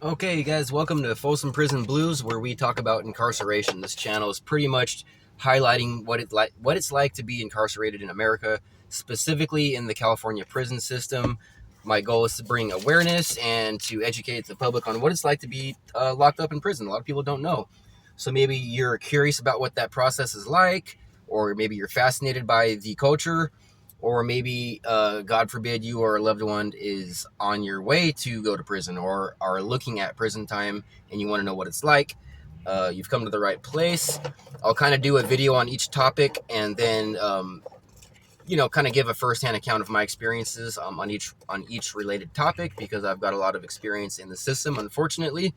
Okay, guys, welcome to Folsom Prison Blues, where we talk about incarceration. This channel is pretty much highlighting what it's like to be incarcerated in America, specifically in the California prison system. My goal is to bring awareness and to educate the public on what it's like to be locked up in prison. A lot of people don't know, so maybe you're curious about what that process is like, or maybe you're fascinated by the culture, or maybe God forbid you or a loved one is on your way to go to prison or are looking at prison time and you want to know what it's like. You've come to the right place. I'll kind of do a video on each topic and then kind of give a firsthand account of my experiences on each related topic, because I've got a lot of experience in the system, unfortunately.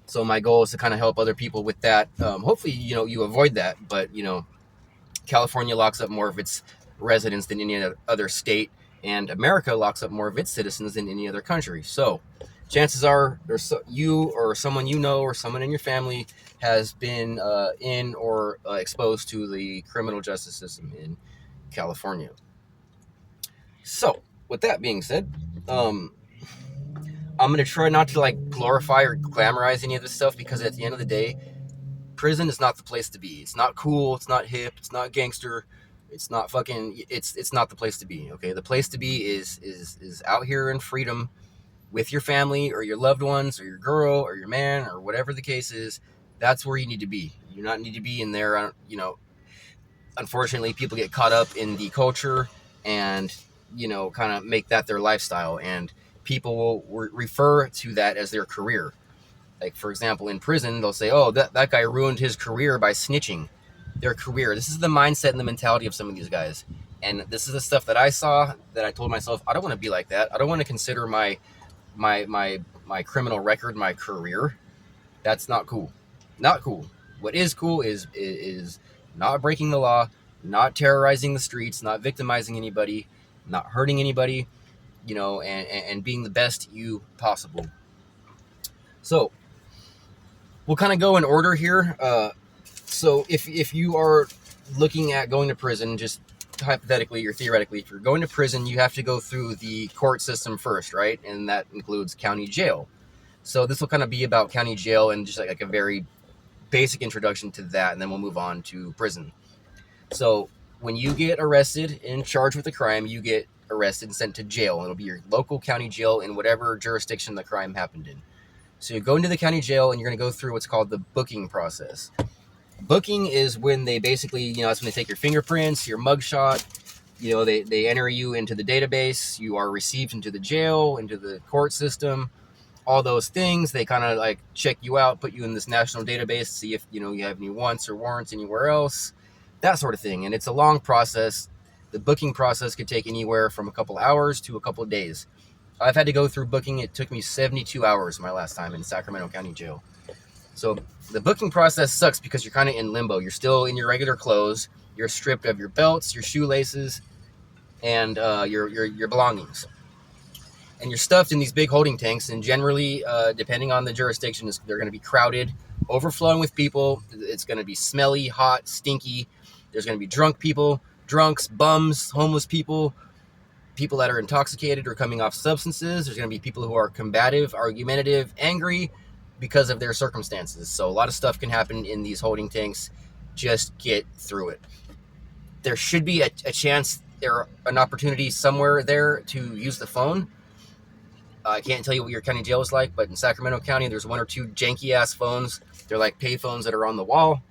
So my goal is to kind of help other people with that. Hopefully you avoid that, but California locks up more of its residents than any other state, and America locks up more of its citizens than any other country. So chances are you or someone you know or someone in your family has been in or exposed to the criminal justice system in California. So with that being said, I'm going to try not to like glorify or glamorize any of this stuff, because at the end of the day, prison is not the place to be. It's not cool. It's not hip. It's not gangster. It's not fucking. It's not the place to be. Okay, the place to be is out here in freedom with your family or your loved ones or your girl or your man or whatever the case is. That's where you need to be. You do not need to be in there. Unfortunately, people get caught up in the culture and kind of make that their lifestyle, and people will refer to that as their career. Like, for example, in prison, they'll say, oh, that guy ruined his career by snitching. Their career. This is the mindset and the mentality of some of these guys. And this is the stuff that I saw that I told myself, I don't want to be like that. I don't want to consider my criminal record my career. That's not cool. Not cool. What is cool is not breaking the law, not terrorizing the streets, not victimizing anybody, not hurting anybody, and being the best you possible. So we'll kind of go in order here. So if you are looking at going to prison, just hypothetically or theoretically, if you're going to prison, you have to go through the court system first, right? And that includes county jail. So this will kind of be about county jail and just like a very basic introduction to that, and then we'll move on to prison. So when you get arrested and charged with a crime, you get arrested and sent to jail. It'll be your local county jail in whatever jurisdiction the crime happened in. So you go into the county jail and you're going to go through what's called the booking process. Booking is when they basically, that's when they take your fingerprints, your mugshot, they enter you into the database. You are received into the jail, into the court system, all those things. They kind of like check you out, put you in this national database, see if, you have any wants or warrants anywhere else, that sort of thing. And it's a long process. The booking process could take anywhere from a couple hours to a couple of days. I've had to go through booking. It took me 72 hours my last time in Sacramento County Jail. So the booking process sucks because you're kind of in limbo. You're still in your regular clothes. You're stripped of your belts, your shoelaces, and your belongings. And you're stuffed in these big holding tanks. And generally, depending on the jurisdiction, they're going to be crowded, overflowing with people. It's going to be smelly, hot, stinky. There's going to be drunk people, drunks, bums, homeless people, people that are intoxicated or coming off substances. There's going to be people who are combative, argumentative, angry because of their circumstances. So a lot of stuff can happen in these holding tanks. Just get through it. There should be a chance, an opportunity somewhere there to use the phone. I can't tell you what your county jail is like, but in Sacramento County, there's one or two janky ass phones. They're like pay phones that are on the wall,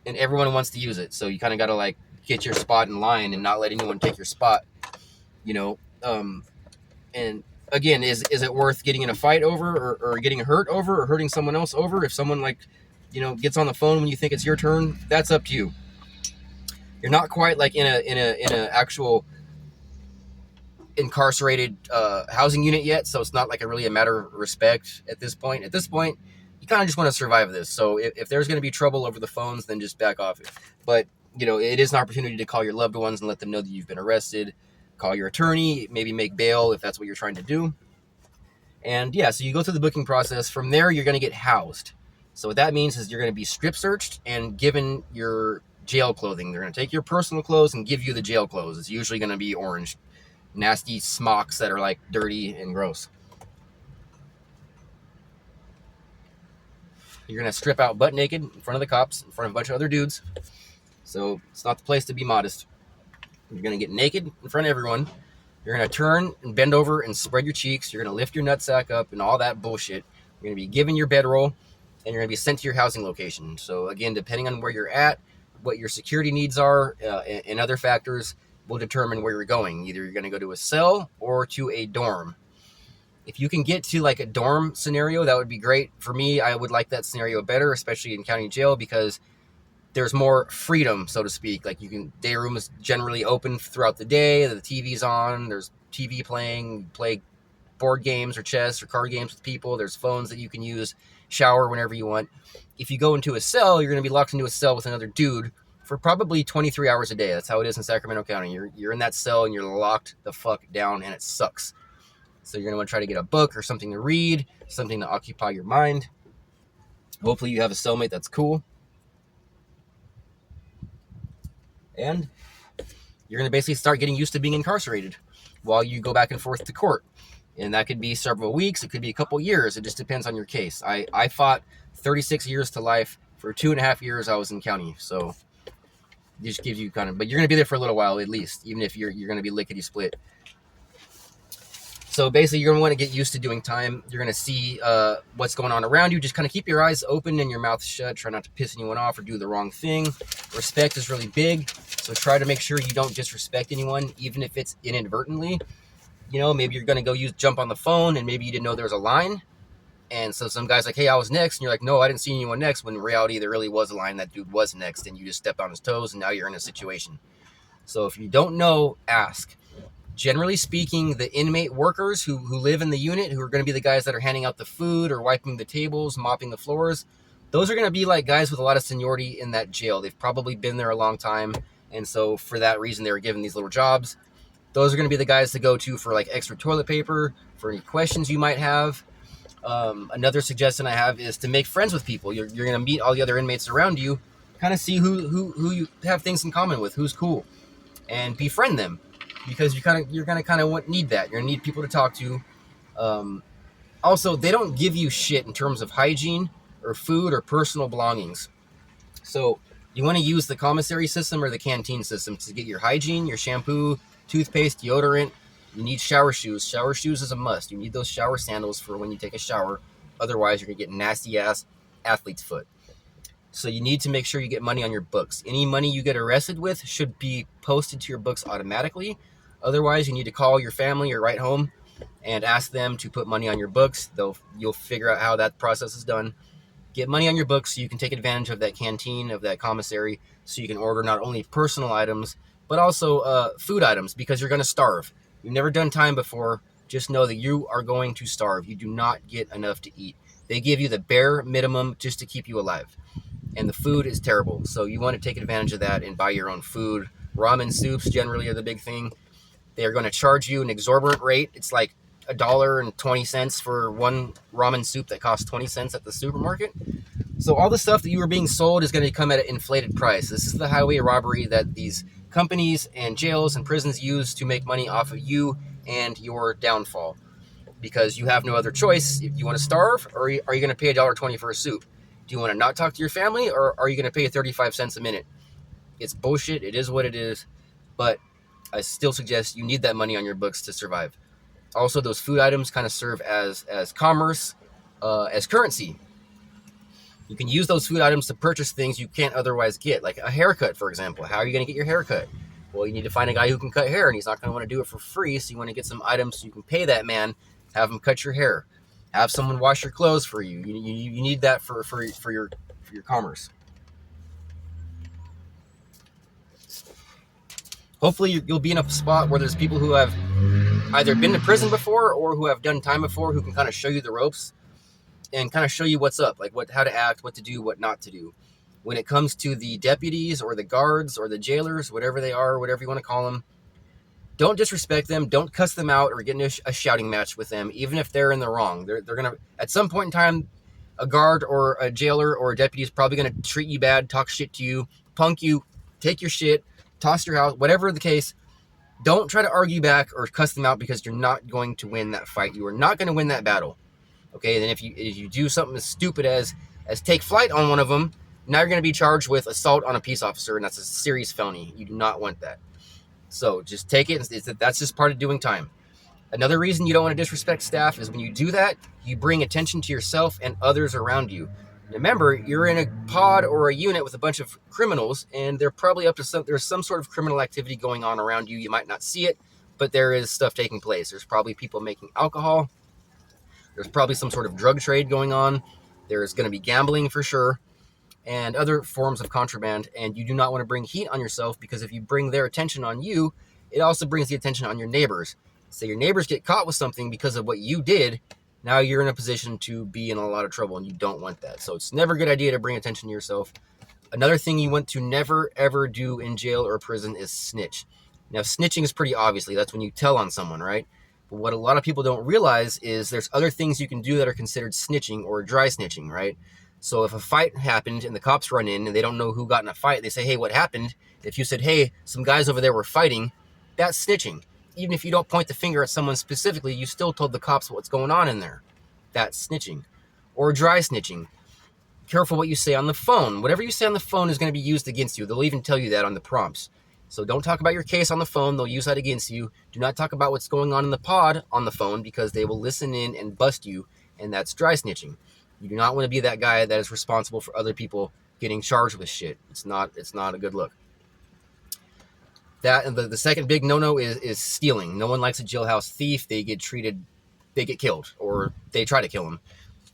and everyone wants to use it. So you kind of got to like get your spot in line and not let anyone take your spot, and again, is it worth getting in a fight over, or getting hurt over, or hurting someone else over? If someone gets on the phone when you think it's your turn, that's up to you. You're not quite like in a actual incarcerated housing unit yet, so it's not like really a matter of respect at this point. At this point, you kind of just want to survive this. So if there's going to be trouble over the phones, then just back off. But it is an opportunity to call your loved ones and let them know that you've been arrested. Call your attorney, maybe make bail if that's what you're trying to do. And yeah, so you go through the booking process. From there, you're going to get housed. So what that means is you're going to be strip searched and given your jail clothing. They're going to take your personal clothes and give you the jail clothes. It's usually going to be orange, nasty smocks that are like dirty and gross. You're going to strip out butt naked in front of the cops, in front of a bunch of other dudes. So it's not the place to be modest. You're going to get naked in front of everyone. You're going to turn and bend over and spread your cheeks. You're going to lift your nutsack up and all that bullshit. You're going to be given your bedroll, and you're going to be sent to your housing location. So again, depending on where you're at, what your security needs are, and other factors will determine where you're going. Either you're going to go to a cell or to a dorm. If you can get to like a dorm scenario, that would be great. For me, I would like that scenario better, especially in county jail, because there's more freedom, so to speak. Like day room is generally open throughout the day. The TV's on. There's TV playing. You play board games or chess or card games with people. There's phones that you can use. Shower whenever you want. If you go into a cell, you're going to be locked into a cell with another dude for probably 23 hours a day. That's how it is in Sacramento County. You're in that cell and you're locked the fuck down, and it sucks. So you're going to want to try to get a book or something to read, something to occupy your mind. Hopefully you have a cellmate that's cool. And you're going to basically start getting used to being incarcerated while you go back and forth to court. And that could be several weeks. It could be a couple years. It just depends on your case. I fought 36 years to life. For 2.5 years, I was in county. So it just gives you kind of, but you're going to be there for a little while at least, even if you're going to be lickety split. So basically, you're going to want to get used to doing time. You're going to see what's going on around you. Just kind of keep your eyes open and your mouth shut. Try not to piss anyone off or do the wrong thing. Respect is really big. So try to make sure you don't disrespect anyone, even if it's inadvertently. You know, maybe you're going to go jump on the phone and maybe you didn't know there was a line. And so some guy's like, hey, I was next. And you're like, no, I didn't see anyone next. When in reality, there really was a line. That dude was next. And you just stepped on his toes and now you're in a situation. So if you don't know, ask. Generally speaking, the inmate workers who live in the unit, who are going to be the guys that are handing out the food or wiping the tables, mopping the floors, those are going to be like guys with a lot of seniority in that jail. They've probably been there a long time. And so for that reason, they were given these little jobs. Those are going to be the guys to go to for like extra toilet paper, for any questions you might have. Another suggestion I have is to make friends with people. You're going to meet all the other inmates around you, kind of see who you have things in common with, who's cool, and befriend them. Because you're gonna kind of need that. You're gonna need people to talk to. Also, they don't give you shit in terms of hygiene or food or personal belongings. So you want to use the commissary system or the canteen system to get your hygiene, your shampoo, toothpaste, deodorant. You need shower shoes. Shower shoes is a must. You need those shower sandals for when you take a shower. Otherwise, you're gonna get nasty ass athlete's foot. So you need to make sure you get money on your books. Any money you get arrested with should be posted to your books automatically. Otherwise, you need to call your family or write home and ask them to put money on your books. You'll figure out how that process is done. Get money on your books so you can take advantage of that canteen, of that commissary, so you can order not only personal items, but also food items, because you're going to starve. You've never done time before. Just know that you are going to starve. You do not get enough to eat. They give you the bare minimum just to keep you alive. And the food is terrible. So you want to take advantage of that and buy your own food. Ramen soups generally are the big thing. They are going to charge you an exorbitant rate. It's like $1.20 for one ramen soup that costs 20 cents at the supermarket. So all the stuff that you are being sold is going to come at an inflated price. This is the highway robbery that these companies and jails and prisons use to make money off of you and your downfall. Because you have no other choice. If you want to starve, or are you going to pay $1.20 for a soup? Do you want to not talk to your family, or are you going to pay 35 cents a minute? It's bullshit. It is what it is. But I still suggest you need that money on your books to survive. Also, those food items kind of serve as commerce, as currency. You can use those food items to purchase things you can't otherwise get, like a haircut, for example. How are you going to get your haircut? Well, you need to find a guy who can cut hair, and he's not going to want to do it for free, so you want to get some items so you can pay that man, have him cut your hair, have someone wash your clothes for you. You need that for your commerce. Hopefully you'll be in a spot where there's people who have either been to prison before or who have done time before, who can kind of show you the ropes and kind of show you what's up, like how to act, what to do, what not to do. When it comes to the deputies or the guards or the jailers, whatever they are, whatever you want to call them, don't disrespect them. Don't cuss them out or get in a shouting match with them, even if they're in the wrong. They're going to, at some point in time, a guard or a jailer or a deputy is probably going to treat you bad, talk shit to you, punk you, take your shit, toss your house, whatever the case. Don't try to argue back or cuss them out, because you're not going to win that fight. You are not going to win that battle. Okay, then if you do something as stupid as as take flight on one of them. Now you're going to be charged with assault on a peace officer, and that's a serious felony. You do not want that. So just take it. That's just part of doing time. Another reason you don't want to disrespect staff is when you do that, you bring attention to yourself and others around you. Remember, you're in a pod or a unit with a bunch of criminals, and they're probably up to there's some sort of criminal activity going on around you. You might not see it, but there is stuff taking place. There's probably people making alcohol. There's probably some sort of drug trade going on. There's going to be gambling for sure, and other forms of contraband. And you do not want to bring heat on yourself, because if you bring their attention on you, it also brings the attention on your neighbors. So your neighbors get caught with something because of what you did. Now you're in a position to be in a lot of trouble, and you don't want that. So it's never a good idea to bring attention to yourself. Another thing you want to never, ever do in jail or prison is snitch. Now, snitching is pretty obviously, that's when you tell on someone, right? But what a lot of people don't realize is there's other things you can do that are considered snitching or dry snitching, right? So if a fight happened and the cops run in and they don't know who got in a fight, they say, hey, what happened? If you said, hey, some guys over there were fighting, that's snitching. Even if you don't point the finger at someone specifically, you still told the cops what's going on in there. That's snitching. Or dry snitching. Careful what you say on the phone. Whatever you say on the phone is going to be used against you. They'll even tell you that on the prompts. So don't talk about your case on the phone. They'll use that against you. Do not talk about what's going on in the pod on the phone, because they will listen in and bust you, and that's dry snitching. You do not want to be that guy that is responsible for other people getting charged with shit. It's not a good look. That, and the second big no-no is stealing. No one likes a jailhouse thief. They get killed, or they try to kill them.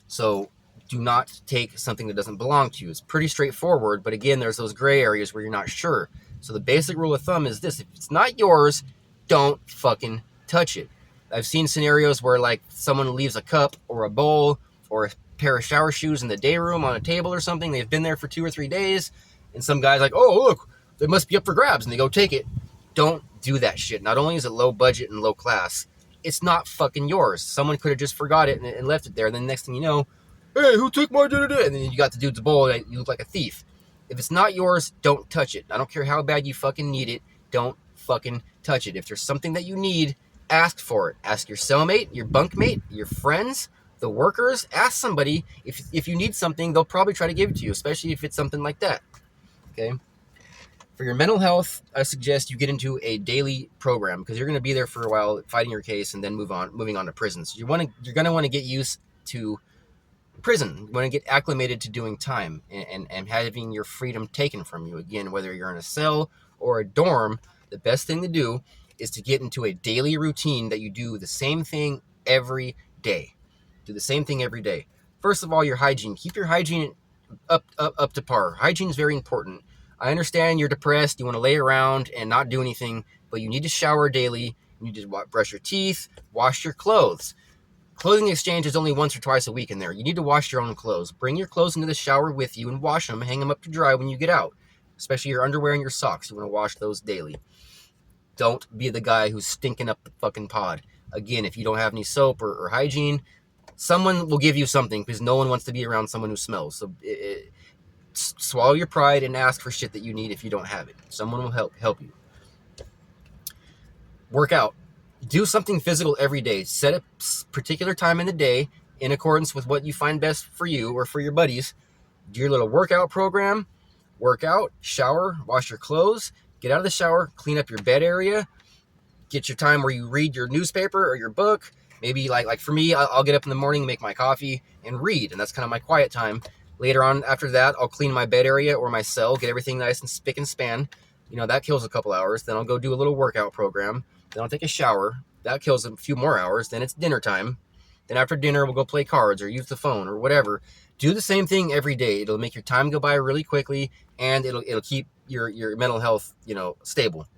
So do not take something that doesn't belong to you. It's pretty straightforward, but again, there's those gray areas where you're not sure. So the basic rule of thumb is this: if it's not yours, don't fucking touch it. I've seen scenarios where, like, someone leaves a cup or a bowl or a pair of shower shoes in the day room on a table or something. They've been there for 2 or 3 days, and some guy's like, oh, look, they must be up for grabs, and they go take it. Don't do that shit. Not only is it low budget and low class, it's not fucking yours. Someone could have just forgot it and left it there, and then the next thing you know, hey, who took my da-da-da? And then you got the dude's bowl, and you look like a thief. If it's not yours, don't touch it. I don't care how bad you fucking need it. Don't fucking touch it. If there's something that you need, ask for it. Ask your cellmate, your bunkmate, your friends, the workers. Ask somebody. If you need something, they'll probably try to give it to you, especially if it's something like that. Okay? For your mental health, I suggest you get into a daily program, because you're going to be there for a while fighting your case and then moving on to prison. So you're going to want to get used to prison. You want to get acclimated to doing time and having your freedom taken from you. Again, whether you're in a cell or a dorm, the best thing to do is to get into a daily routine that you do the same thing every day. Do the same thing every day. First of all, your hygiene. Keep your hygiene up to par. Hygiene is very important. I understand you're depressed, you want to lay around and not do anything, but you need to shower daily. You need to brush your teeth, wash your clothes. Clothing exchange is only once or twice a week in there. You need to wash your own clothes. Bring your clothes into the shower with you and wash them. Hang them up to dry when you get out, especially your underwear and your socks. You want to wash those daily. Don't be the guy who's stinking up the fucking pod. Again, if you don't have any soap or hygiene, someone will give you something, because no one wants to be around someone who smells. So swallow your pride and ask for shit that you need if you don't have it. Someone will help you. Work out. Do something physical every day. Set a particular time in the day in accordance with what you find best for you or for your buddies. Do your little workout program. Work out, shower, wash your clothes, get out of the shower, clean up your bed area, get your time where you read your newspaper or your book. Maybe like for me, I'll get up in the morning, make my coffee, and read, and that's kind of my quiet time. Later on, after that, I'll clean my bed area or my cell, get everything nice and spick and span. That kills a couple hours. Then I'll go do a little workout program. Then I'll take a shower. That kills a few more hours. Then it's dinner time. Then after dinner, we'll go play cards or use the phone or whatever. Do the same thing every day. It'll make your time go by really quickly, and it'll keep your mental health, stable.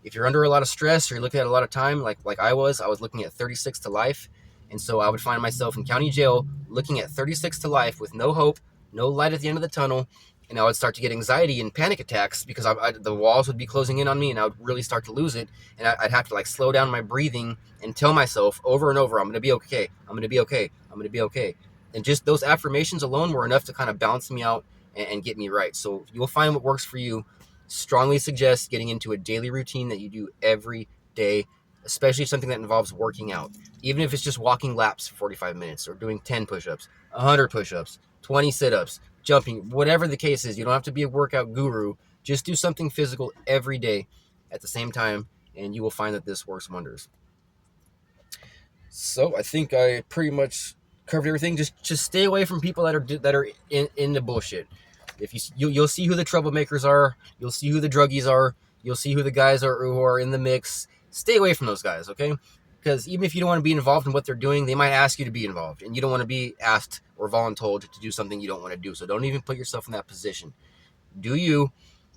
If you're under a lot of stress or you're looking at a lot of time, like I was looking at 36 to life. And so I would find myself in county jail looking at 36 to life with no hope, no light at the end of the tunnel. And I would start to get anxiety and panic attacks, because the walls would be closing in on me, and I would really start to lose it. And I'd have to slow down my breathing and tell myself over and over, I'm going to be okay. I'm going to be okay. I'm going to be okay. And just those affirmations alone were enough to kind of balance me out and get me right. So you'll find what works for you. Strongly suggest getting into a daily routine that you do every day, especially something that involves working out. Even if it's just walking laps for 45 minutes or doing 10 push-ups, 100 push-ups, 20 sit-ups, jumping, whatever the case is. You don't have to be a workout guru. Just do something physical every day at the same time, and you will find that this works wonders. So I think I pretty much covered everything. Just stay away from people that are in the bullshit. If you'll see who the troublemakers are, you'll see who the druggies are, you'll see who the guys are who are in the mix. Stay away from those guys, okay? Because even if you don't want to be involved in what they're doing, they might ask you to be involved, and you don't want to be asked or voluntold to do something you don't want to do. So don't even put yourself in that position. Do you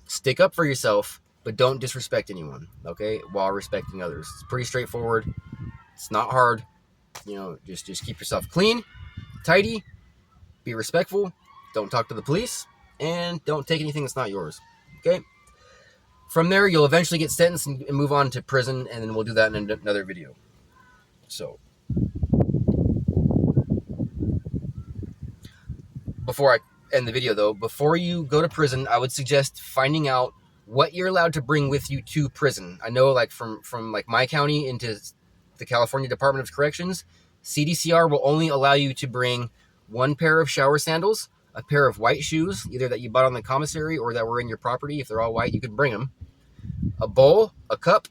stick up for yourself, but don't disrespect anyone, okay? While respecting others. It's pretty straightforward. It's not hard. Just keep yourself clean, tidy, be respectful, don't talk to the police, and don't take anything that's not yours, okay? From there, you'll eventually get sentenced and move on to prison, and then we'll do that in another video. So, before I end the video, though, before you go to prison, I would suggest finding out what you're allowed to bring with you to prison. I know, like, from like my county into the California Department of Corrections, CDCR will only allow you to bring one pair of shower sandals, a pair of white shoes, either that you bought on the commissary or that were in your property. If they're all white, you could bring them. A bowl, a cup,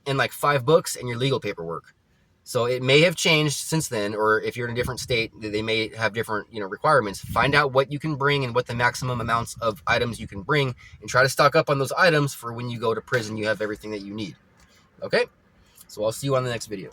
and like 5 books and your legal paperwork. So it may have changed since then, or if you're in a different state, they may have different requirements. Find out what you can bring and what the maximum amounts of items you can bring, and try to stock up on those items for when you go to prison. You have everything that you need. Okay? So I'll see you on the next video.